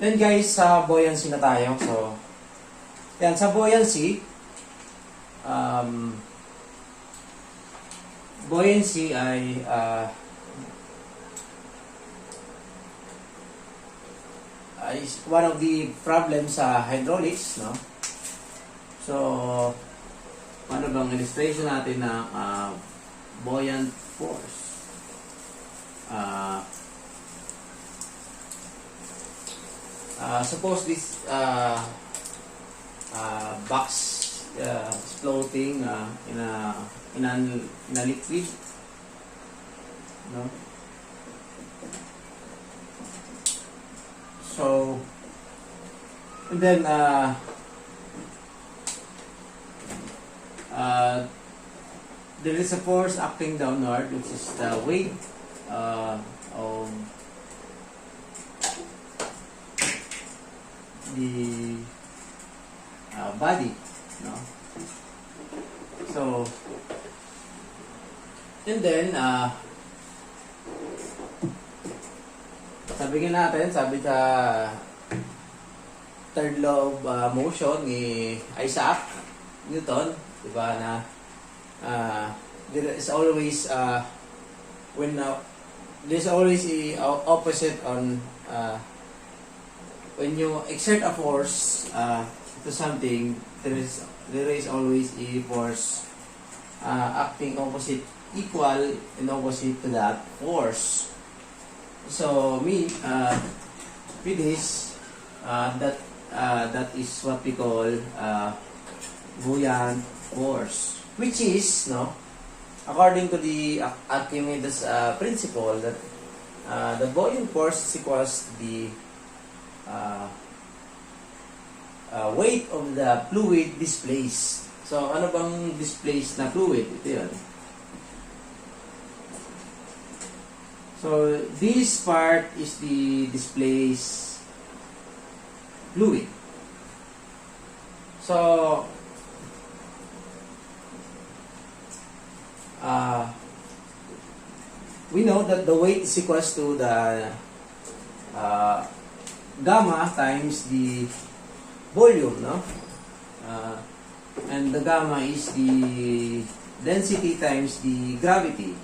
Then guys, sa buoyancy na tayo. So, yan, sa buoyancy, buoyancy ay is one of the problems sa hydraulics, no? So, ano bang illustration natin ng buoyant force? Suppose this box is floating in a liquid, no? So, and then there is a force acting downward, which is the weight of the body, no? So, and then sabi sa third law of motion ni Isaac Newton, di ba, na there is always there's always a opposite on when you exert a force to something, there is always a force acting equal and opposite to that force. So with this, that is what we call buoyant force, which is, no, according to the Archimedes principle, that the buoyant force is equals to the weight of the fluid displaced. So, ano bang displaced na fluid? Ito yun. So, this part is the displaced fluid. So, we know that the weight is equals to the gamma times the volume, no? And the gamma is the density times the gravity.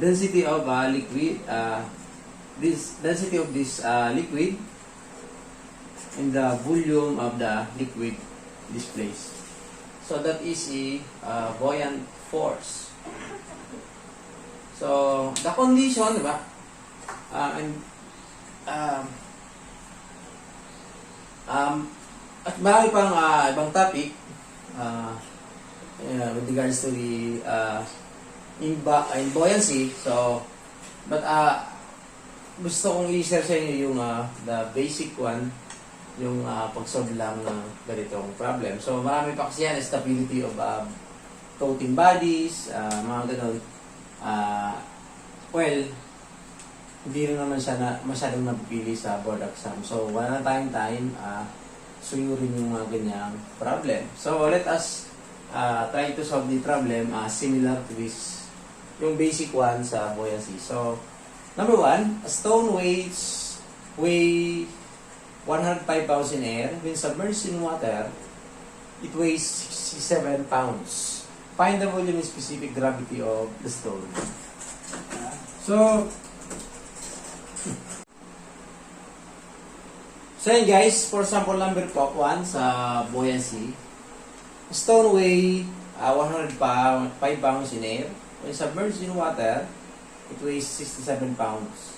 Density of liquid, this density of this liquid, and the volume of the liquid displaced. So that is a buoyant force. So the condition, diba? At marami pang ibang topic with regards to the in buoyancy. So, but gusto kong i-share sa inyo yung the basic one, yung pag-solve lang ng ganitong problem. So, marami pa kasi yan, stability of floating bodies, mga ganun. Well, hindi rin naman siya masyadong napipili sa board exam. So, wala na tayong time suyurin yung mga ganyang problem. So, let us try to solve the problem similar to this, yung basic one sa buoyancy. So, number one, a stone weigh 105 pounds in air. When submerged in water, it weighs 67 pounds. Find the volume and specific gravity of the stone. So yun guys, for example number 1 sa buoyancy, a stone weigh 105 pounds in air. When submerged in water, it weighs 67 pounds.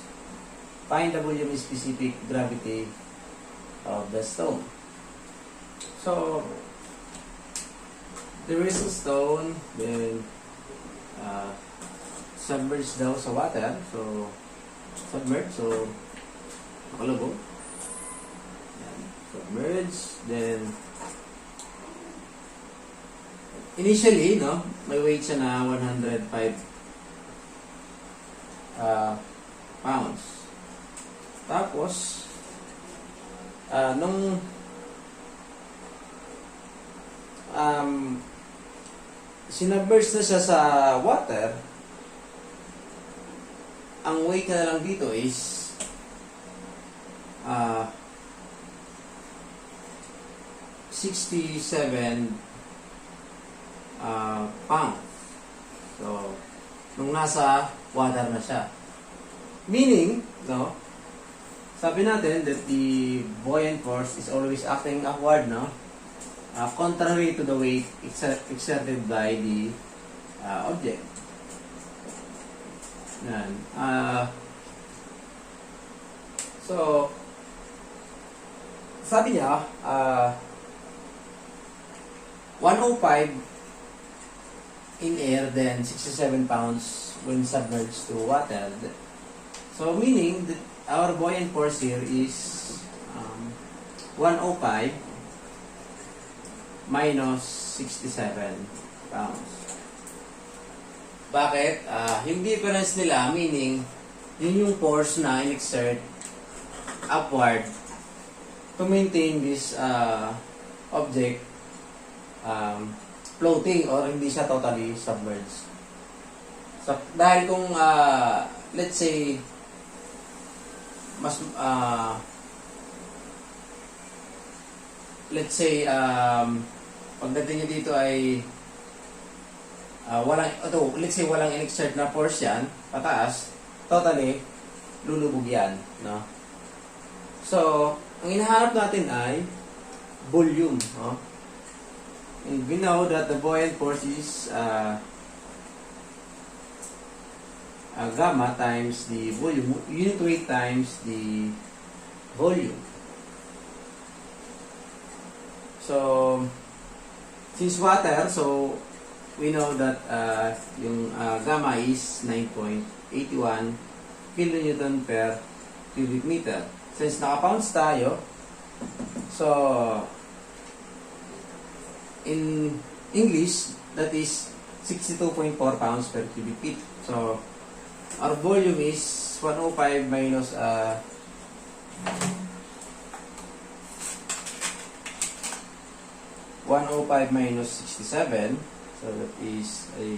Find the volume and specific gravity of the stone. So, there is a stone, then submerged daw sa water. So, submerged, so nakalubog. Submerged, then initially, no, may weight siya na 105 pounds. Tapos, nung sinubmerge na siya sa water, ang weight na lang dito is 67 pounds. So, nung nasa water na siya. Meaning, no, sabi natin that the buoyant force is always acting upward, no? Contrary to the weight exerted by the object. Yan. So, sabi niya, 105 in air, then 67 pounds when submerged to water. So, meaning that our buoyant force here is 105 minus 67 pounds. Bakit? Yung difference nila, meaning, yun yung force na in-exert upward to maintain this object floating or hindi siya totally submerged. So, dahil kung, let's say, pagdating nyo dito ay let's say walang in-exert na force yan, pataas, totally, lulubog yan, no? So, ang hinahanap natin ay volume, no? And we know that the buoyant force is gamma times the volume, unit weight times the volume. So, since water, so we know that yung gamma is 9.81 kilonewton per cubic meter. Since naka-pounds tayo, so in English, that is 62.4 pounds per cubic feet. So, our volume is 105 minus 105 minus 67, so that is a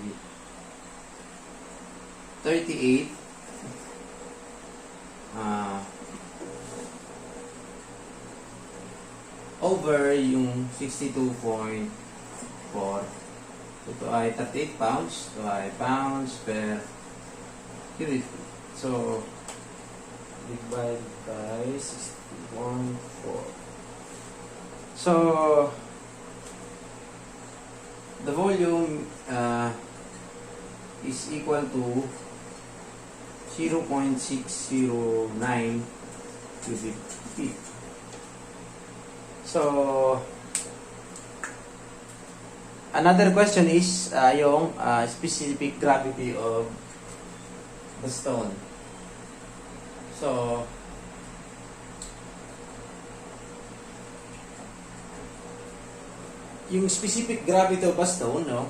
38 over yung 62.4. Ito ay 38 pounds. Ito ay pounds per cubic feet. So, divide by 61.4. So, the volume is equal to 0.609 cubic feet. So, another question is yung specific gravity of the stone. So, yung specific gravity of a stone, no,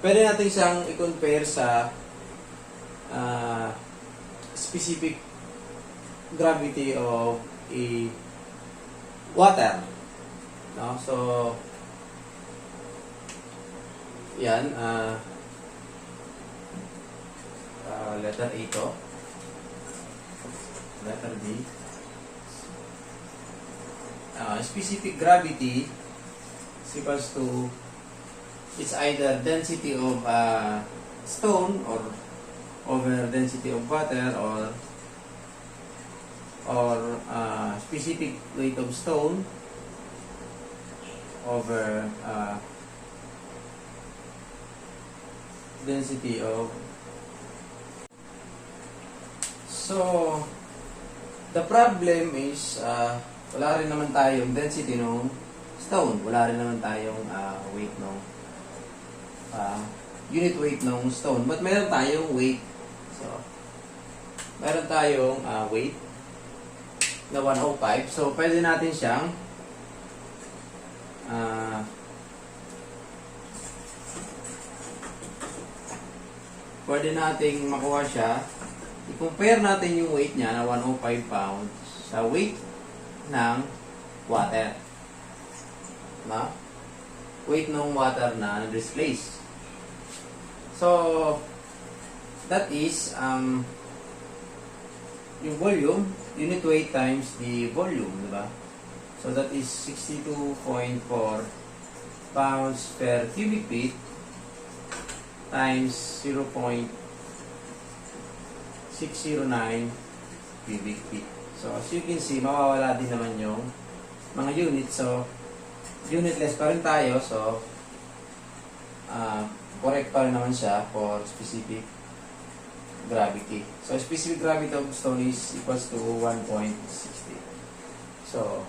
pwede natin siyang i-compare sa specific gravity of a water, no? So, yan, letter A to, letter B. Specific gravity is equals to, it's either density of stone or over density of water, or specific weight of stone over density of. So, the problem is wala rin naman tayong density ng stone, wala rin naman tayong weight ng unit weight ng stone, but meron tayong weight. So, meron tayong weight na 105. So, pwede natin siyang pwede nating makuha siya. I-compare natin yung weight niya na 105 pounds sa weight ng water. Na? Weight ng water na na-displace. So, that is yung volume, unit weight times the volume, di ba? So that is 62.4 pounds per cubic feet times 0.609 cubic feet. So as you can see, mawawala din naman yung mga units. So unitless pa rin tayo. So correct pa rin naman siya for specific gravity. So specific gravity of stone is equals to 1.60. So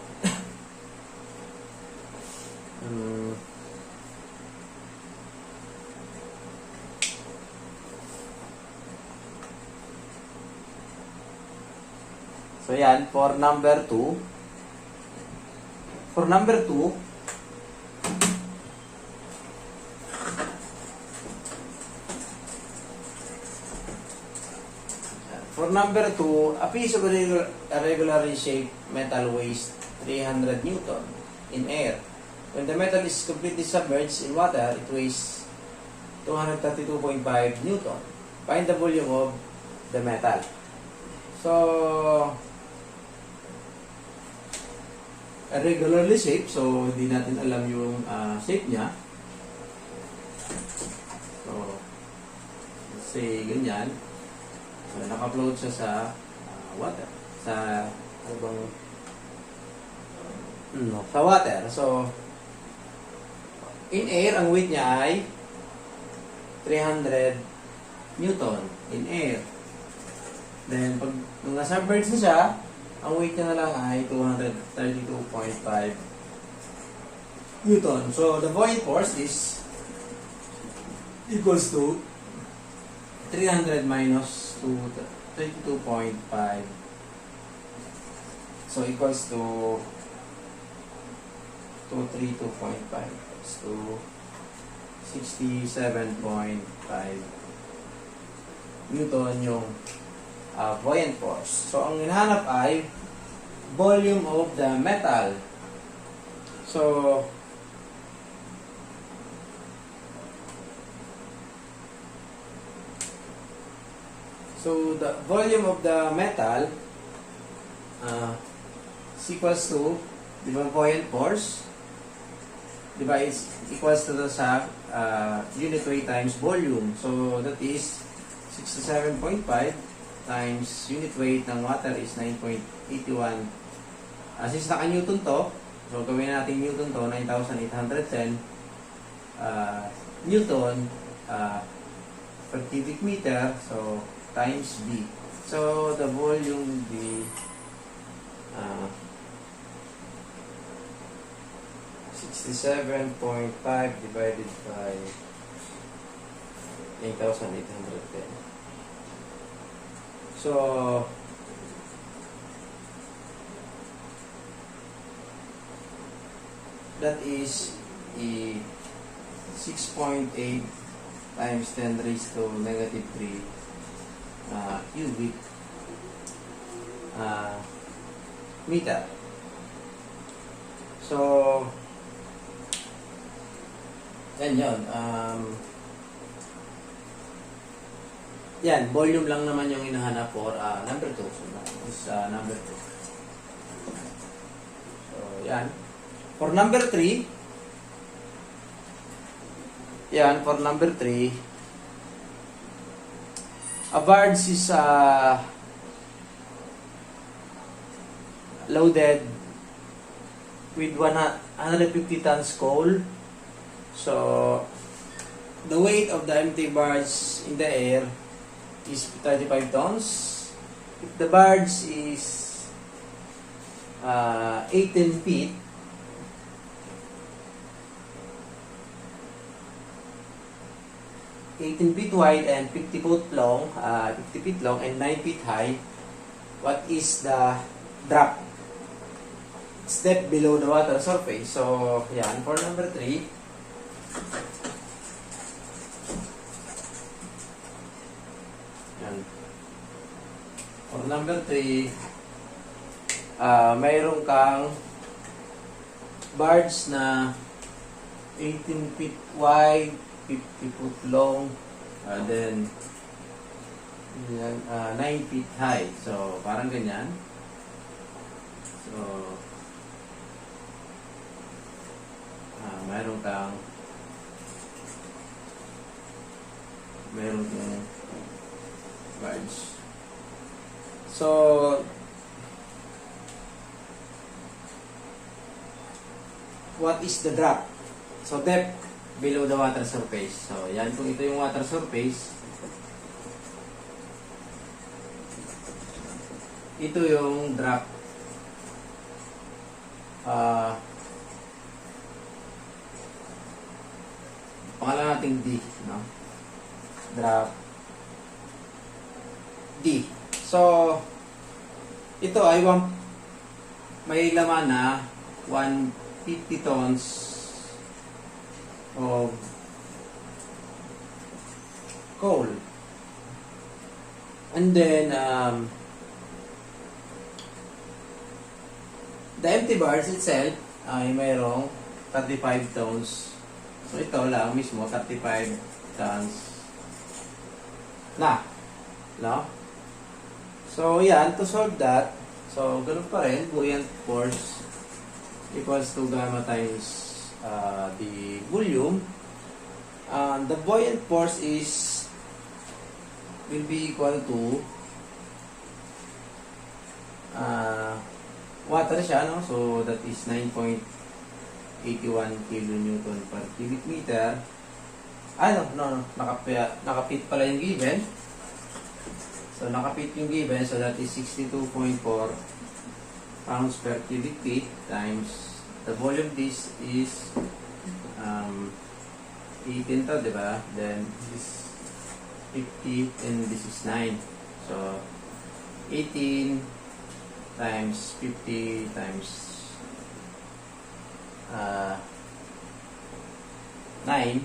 so yan, for number 2. For number 2, a piece of irregularly shaped metal weighs 300 Newton in air. When the metal is completely submerged in water, it weighs 232.5 Newton. Find the volume of the metal. So, irregularly shaped, so hindi natin alam yung shape niya. So, let's say ganyan. So, naka-float siya sa water. Sa, ano bang, sa water. So, in air, ang weight niya ay 300 Newton in air. Then, pag nasa-submerge na siya, ang weight niya na lang ay 232.5 Newton. So, the buoyant force is equals to 300 minus 32.5. So, equals to 232.5. So, 67.5 Newton yung buoyant force. So, ang hinahanap ay volume of the metal. So, the volume of the metal is equals to, di ba, buoyant force, di ba, is equals to sa unit weight times volume. So, that is 67.5 times unit weight ng water is 9.81. Since naka-Newton to, so gawin natin Newton to, 9,810 Newton per cubic meter. So, times B. So, the volume B 67.5 divided by 9,810. So, that is 6.8 times 10 raised to negative 3 cubic meter. So, yan yun. Yan, volume lang naman yung hinahanap for number 2. So, is number 2. So, yan. For number 3, yan, for number 3, a barge is loaded with 150 tons coal. So, the weight of the empty barge in the air is 35 tons. If the barge is 18 feet, wide and 50 feet long and 9 feet high, what is the drop step below the water surface? So, yan, for number 3, yan. For number 3, mayroon kang barge na 18 feet wide, 50 foot long, then 9 feet high. So, parang ganyan. So, meron kong large. So, what is the drop? So, depth below the water surface. So, yan. Kung ito yung water surface, ito yung drop. Pangalan natin D, no? Drop D. So, ito ay may laman na 150 tons of coal. And then, the empty bars itself ay mayroong 35 tons. So, ito lang mismo, 35 tons na. No? So, yan. To solve that, so, ganun pa rin. Buoyant force equals to gamma times the volume. The buoyant force will be equal to water siya, no? So, that is 9.81 kilonewton per cubic meter. No. Nakapit pala yung given. So, nakapit yung given. So, that is 62.4 pounds per cubic feet times the volume. This is 18 to, diba? Then, this is 50 and this is 9. So, 18 times 50 times 9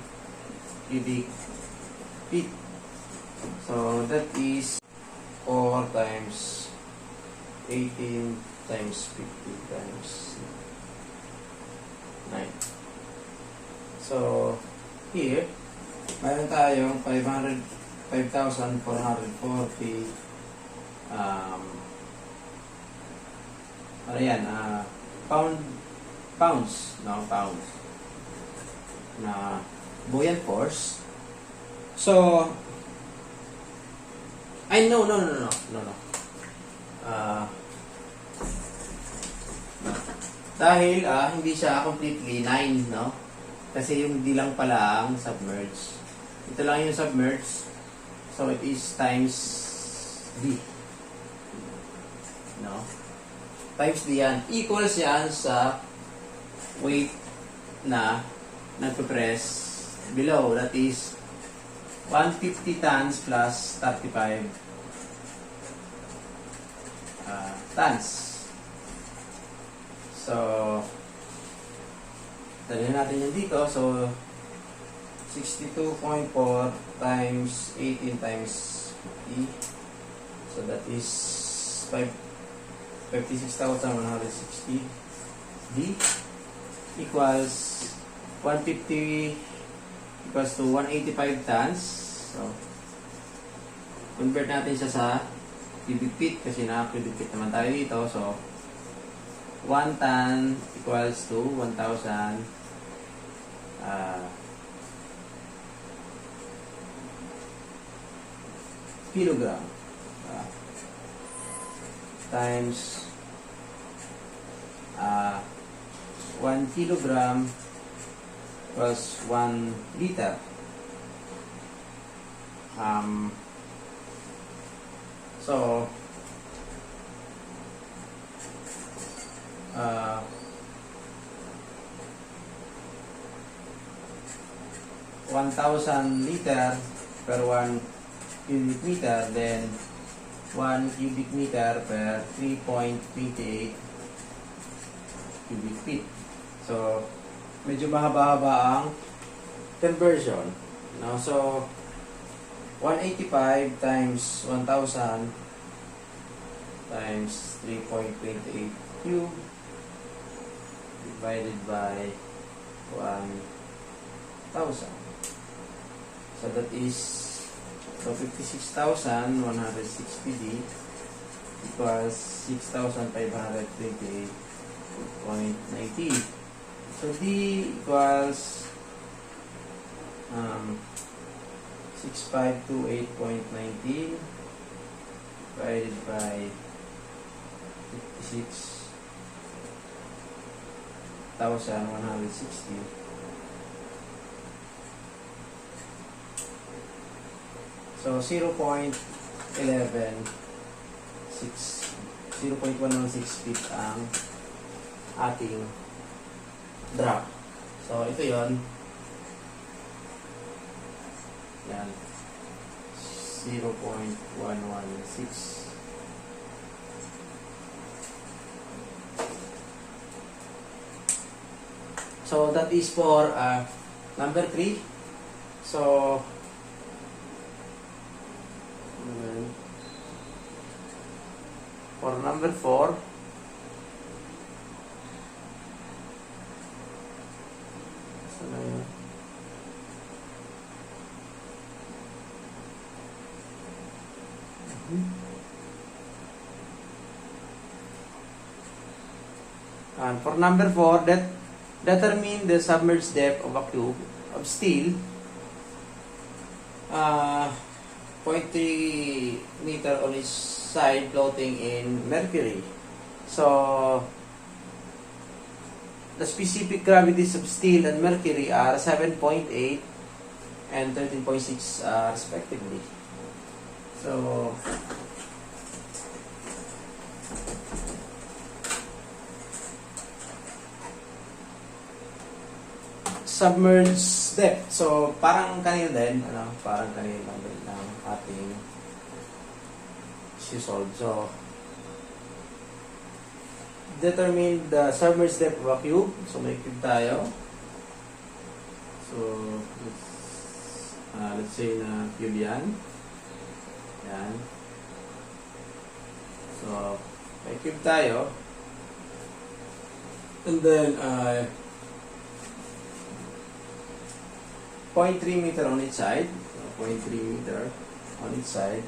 cubic feet. So that is 4 times 18 times 50 times 9. So here, mayroon tayong 5,440 ano yan, pounds na buoyant force. So, no. Dahil hindi siya completely 9, no? Kasi yung D lang pala ang submerged. Ito lang yung submerged. So, it is times D. No? Times D yan. Equals yan sa weight na nagpe-press below. That is 150 tons plus 35 tons. So, dalhin natin yan dito. So, 62.4 times 18 times E. So, that is 56,160 D equals 150 equals to 185 tons. So, convert natin siya sa cubic feet kasi na-cubic feet naman tayo dito. So, 1 ton equals to 1,000 kilogram. Times 1 kilogram plus 1 liter. So 1,000 liter per 1 cubic meter, then 1 cubic meter per 3.28 cubic feet. So, medyo mahaba-haba ang conversion. No? So, 185 times 1,000 times 3.28 cube divided by 1,000. So, that is 56,160 D equals 6,528.19. So D equals 6528.19 divided by 56,160. So 0.116 feet ang ating drop. So ito yon. Yan. 0.116. So that is for number 3. So for number 4, saan na yun? And for number 4, determine the submerged depth of a cube of steel 0.3 meter on each side floating in mercury. So the specific gravities of steel and mercury are 7.8 and 13.6 respectively. So submerged depth. So parang kanina din, parang kanina lang din ng ating solve. So determine the submerged depth of a cube. So may cube tayo. So let's say na cube yan. Yan. So may cube tayo. And then 0.3 meter on each side, 0.3 meter on each side,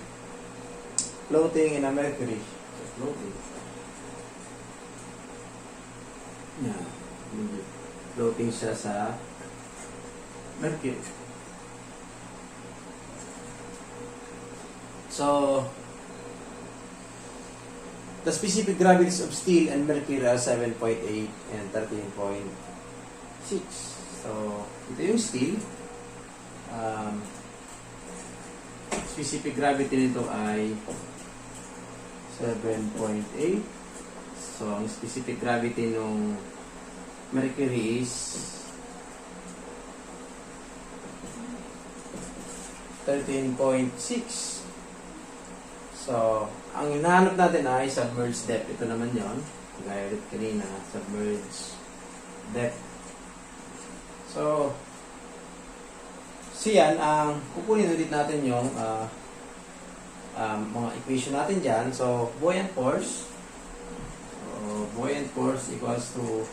floating in a mercury. So, floating. Yeah. Floating siya sa mercury. So, the specific gravities of steel and mercury are 7.8 and 13.6. So, ito yung steel. Specific gravity nito ay 7.8. So, ang specific gravity ng mercury is 13.6. So, ang hinahanap natin ay submerged depth. Ito naman yon, gaya ulit kanina, submerged depth. So, yan, kukunin ulit natin yung mga equation natin dyan. So, buoyant force. Buoyant force equals to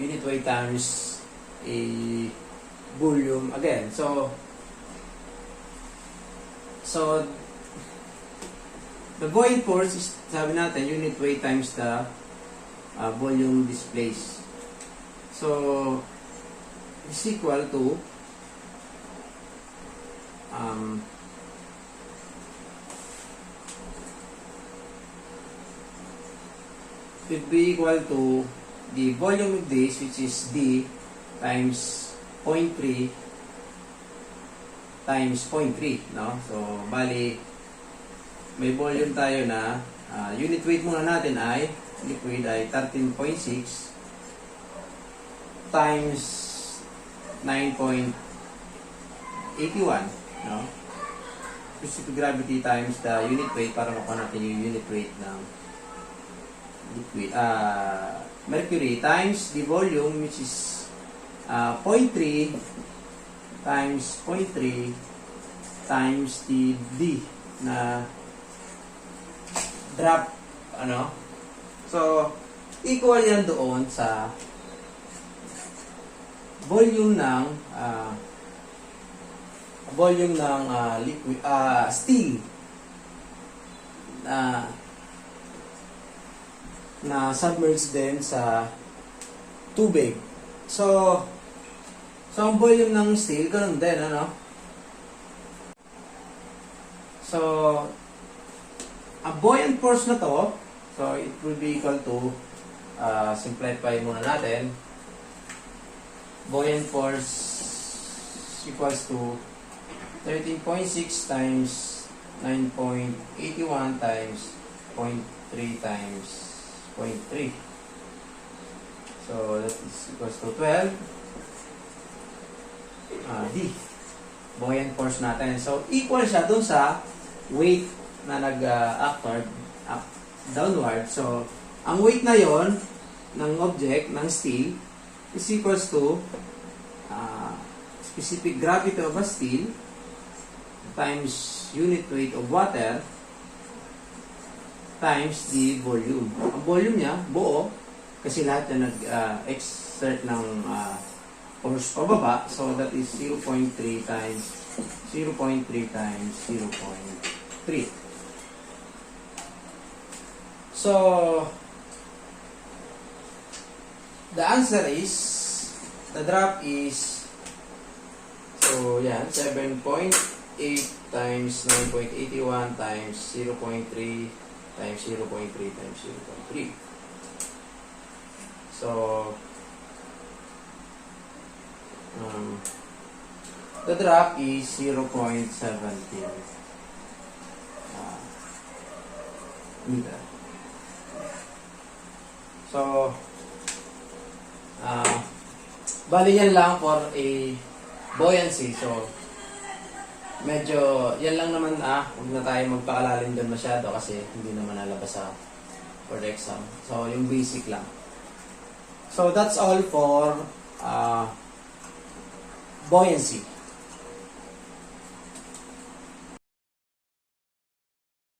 unit weight times a volume again. So the buoyant force is, sabi natin, unit weight times the volume displaced. So, is equal to it be equal to the volume of this, which is D times 0.3 times 0.3, no? So bali may volume tayo na unit weight muna natin ay liquid ay 13.6 times 9.81, no? Specific gravity times the unit weight para makuha natin yung unit weight ng liquid, mercury times the volume, which is 0.3 times 0.3 times the D na drop, so equal yan doon sa volume ng liquid, steel na submerged din sa tubig. So So, ang volume ng steel, ganun din, ano? So, ang buoyant force na to, so it will be equal to, simplify muna natin, buoyant force equals to 13.6 times 9.81 times 0.3 times 0.3. So, that is equals to 12 D. Buoyant force natin. So, equal siya dun sa weight na nag-actward, downward. So, ang weight na yon ng object, ng steel, is equals to specific gravity of a steel times unit weight of water times the volume. Ang volume niya, buo, kasi lahat na nag-exert ng force pababa, so that is 0.3 times 0.3 times 0.3. So, the answer is, the drop is, so yan, 7.8 times 9.81 times 0.3 times 0.3 times 0.3. So, the drop is 0.17 meter. So, bali yan lang for a buoyancy. So, medyo, yan lang naman huwag na tayo magpakalalim doon masyado kasi hindi naman nalabas for the exam. So, yung basic lang. So, that's all for buoyancy.